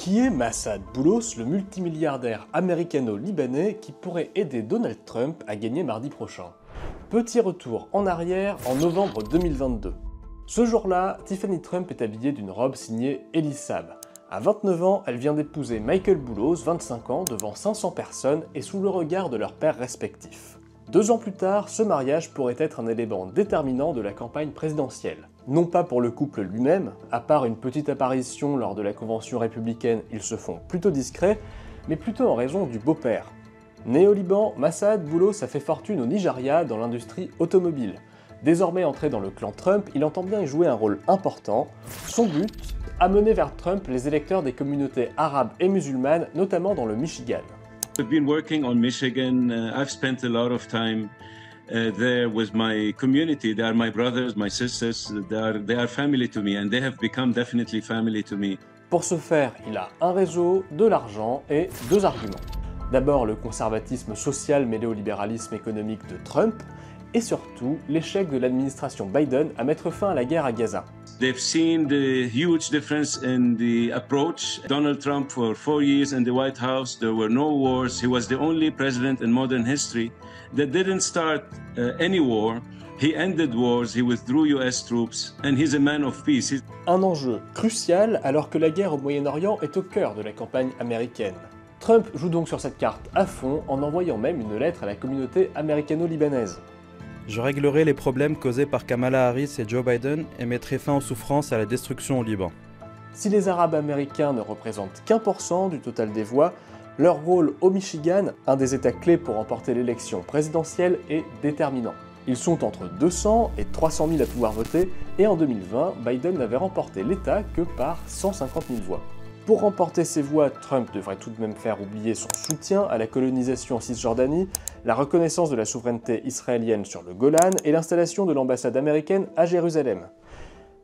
Qui est Massad Boulos, le multimilliardaire américano-libanais qui pourrait aider Donald Trump à gagner mardi prochain? Petit retour en arrière en novembre 2022. Ce jour-là, Tiffany Trump est habillée d'une robe signée Elisab. À 29 ans, elle vient d'épouser Michael Boulos, 25 ans, devant 500 personnes et sous le regard de leurs pères respectifs. 2 ans plus tard, ce mariage pourrait être un élément déterminant de la campagne présidentielle. Non pas pour le couple lui-même, à part une petite apparition lors de la convention républicaine, ils se font plutôt discrets, mais plutôt en raison du beau-père. Né au Liban, Massad Boulos a fait fortune au Nigeria dans l'industrie automobile. Désormais entré dans le clan Trump, il entend bien y jouer un rôle important. Son but, amener vers Trump les électeurs des communautés arabes et musulmanes, notamment dans le Michigan. I've been working on Michigan. I've spent a lot of time there with my community. They are my brothers, my sisters. They are family to me, and they have become definitely family to me. Pour ce faire, il a un réseau, de l'argent et 2 arguments. D'abord le conservatisme social mêlé au libéralisme économique de Trump, et surtout l'échec de l'administration Biden à mettre fin à la guerre à Gaza. They've seen the huge difference in the approach. Donald Trump, for 4 years in the White House, there were no wars. He was the only president in modern history that didn't start any war. He ended wars, he withdrew US troops, and he's a man of peace. Un enjeu crucial alors que la guerre au Moyen-Orient est au cœur de la campagne américaine. Trump joue donc sur cette carte à fond en envoyant même une lettre à la communauté américano-libanaise. Je réglerai les problèmes causés par Kamala Harris et Joe Biden et mettrai fin aux souffrances et à la destruction au Liban. Si les Arabes américains ne représentent qu'1% du total des voix, leur rôle au Michigan, un des États clés pour remporter l'élection présidentielle, est déterminant. Ils sont entre 200 et 300 000 à pouvoir voter, et en 2020, Biden n'avait remporté l'État que par 150 000 voix. Pour remporter ces voix, Trump devrait tout de même faire oublier son soutien à la colonisation en Cisjordanie, la reconnaissance de la souveraineté israélienne sur le Golan et l'installation de l'ambassade américaine à Jérusalem.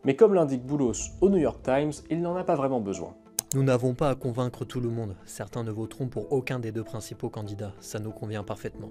Mais comme l'indique Boulos au New York Times, il n'en a pas vraiment besoin. Nous n'avons pas à convaincre tout le monde. Certains ne voteront pour aucun des 2 principaux candidats. Ça nous convient parfaitement.